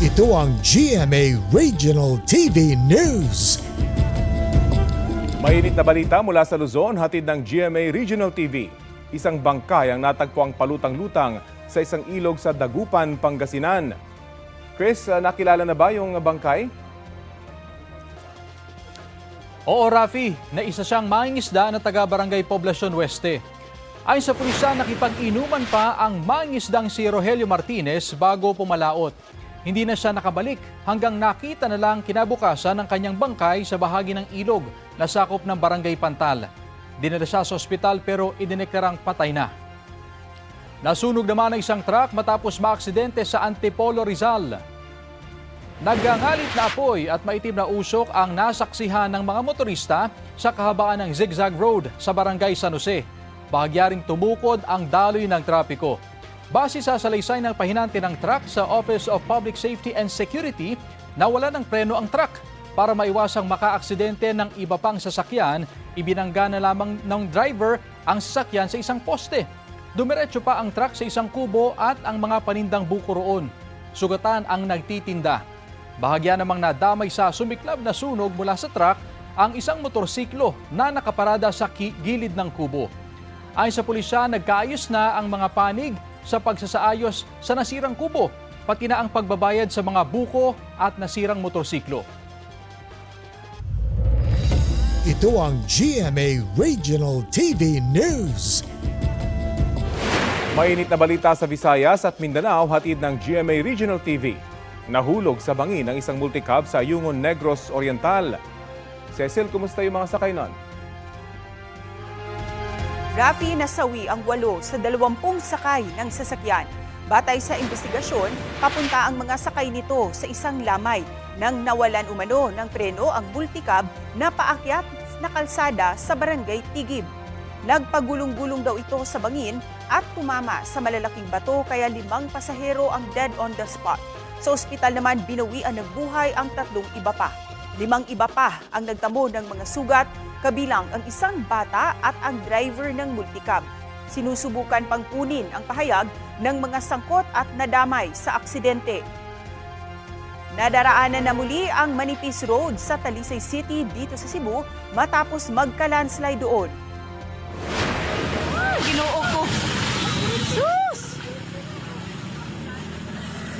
Ito ang GMA Regional TV News. Mainit na balita mula sa Luzon, hatid ng GMA Regional TV. Isang bangkay ang natagpuang palutang-lutang sa isang ilog sa Dagupan, Pangasinan. Chris, nakilala na ba yung bangkay? Oo, Rafi, na isa siyang mangingisda na taga-barangay Poblacion Oeste. Ayon sa pulisya, nakipag-inuman pa ang mangingisdang si Rogelio Martinez bago pumalaot. Hindi na siya nakabalik hanggang nakita na lang kinabukasan ng kanyang bangkay sa bahagi ng ilog na sakop ng Barangay Pantal. Dinala siya sa ospital pero idineklarang patay na. Nasunog naman ang isang truck matapos maaksidente sa Antipolo, Rizal. Nagangalit na apoy at maitim na usok ang nasaksihan ng mga motorista sa kahabaan ng Zigzag Road sa Barangay San Jose. Bahagyaring tumukod ang daloy ng trapiko. Base sa salaysay ng pahinante ng truck sa Office of Public Safety and Security, nawala ng preno ang truck. Para maiwasang makaaksidente ng iba pang sasakyan, ibinangga na lamang ng driver ang sasakyan sa isang poste. Dumiretso pa ang truck sa isang kubo at ang mga panindang buko roon. Sugatan ang nagtitinda. Bahagya namang nadamay sa sumiklab na sunog mula sa truck ang isang motorsiklo na nakaparada sa gilid ng kubo. Ayon sa pulisya, nagkaayos na ang mga panig sa pagsasaayos sa nasirang kubo, pati na ang pagbabayad sa mga buko at nasirang motorsiklo. Ito ang GMA Regional TV News. Mainit na balita sa Visayas at Mindanao, hatid ng GMA Regional TV. Nahulog sa bangin ang isang multicab sa Yungon, Negros Oriental. Cecil, kumusta yung mga sakay nun? Rafi, nasawi ang 8 sa 20 sakay ng sasakyan. Batay sa investigasyon, papunta ang mga sakay nito sa isang lamay nang nawalan umano ng preno ang multicab na paakyat na kalsada sa Barangay Tigib. Nagpagulong-gulong daw ito sa bangin at tumama sa malalaking bato kaya 5 pasahero ang dead on the spot. Sa ospital naman, binawian ng buhay ang 3 iba pa. 5 iba pa ang nagtamo ng mga sugat, kabilang ang isang bata at ang driver ng multicab. Sinusubukan pang kunin ang pahayag ng mga sangkot at nadamay sa aksidente. Nadaraanan na muli ang Manipis Road sa Talisay City dito sa Cebu matapos magka-landslide doon. Ginoo ko! Sus!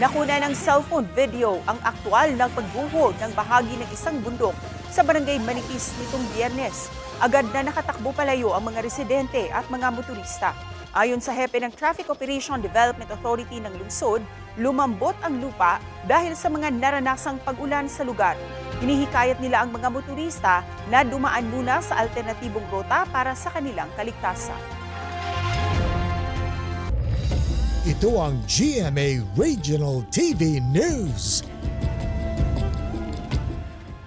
Nakuna ng cellphone video ang aktwal ng pagbuhod ng bahagi ng isang bundok sa Barangay Manipis nitong Biyernes. Agad na nakatakbo palayo ang mga residente at mga motorista. Ayon sa hepe ng Traffic Operation Development Authority ng lungsod, lumambot ang lupa dahil sa mga naranasang pag-ulan sa lugar. Hinihikayat nila ang mga motorista na dumaan muna sa alternatibong rota para sa kanilang kaligtasan. Ito ang GMA Regional TV News.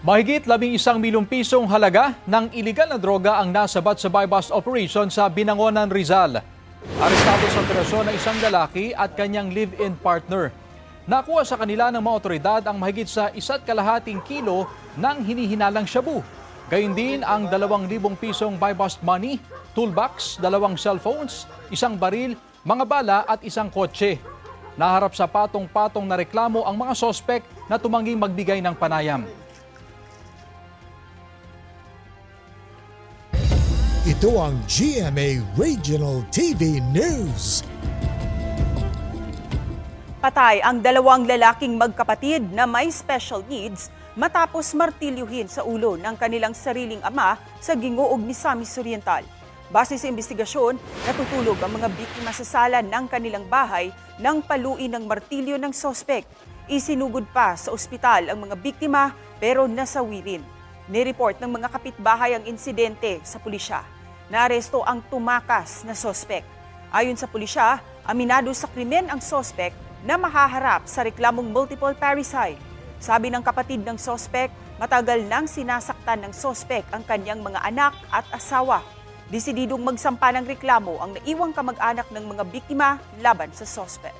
Mahigit 11 milyong pisong halaga ng iligal na droga ang nasabat sa buy-bust operation sa Binangonan, Rizal. Arestado sa operasyon ng isang lalaki at kanyang live-in partner. Nakuha sa kanila ng mga otoridad ang mahigit sa 1.5 kilo ng hinihinalang shabu. Gayun din ang 2,000 pisong buy-bust money, toolbox, 2 cellphones, 1 baril, mga bala at 1 kotse. Naharap sa patong-patong na reklamo ang mga sospek na tumangging magbigay ng panayam. Ito ang GMA Regional TV News. Patay ang 2 lalaking magkapatid na may special needs matapos martilyuhin sa ulo ng kanilang sariling ama sa Gingoog, Misamis Oriental. Base sa investigasyon, natutulog ang mga biktima sa sala ng kanilang bahay nang paluin ng martilyo ng sospek. Isinugod pa sa ospital ang mga biktima pero nasawi rin. Nireport ng mga kapitbahay ang insidente sa pulisya. Naaresto ang tumakas na sospek. Ayon sa pulisya, aminado sa krimen ang sospek na mahaharap sa reklamong multiple parricide. Sabi ng kapatid ng sospek, matagal nang sinasaktan ng sospek ang kanyang mga anak at asawa. Desididong magsampa ng reklamo ang naiwang kamag-anak ng mga biktima laban sa sospek.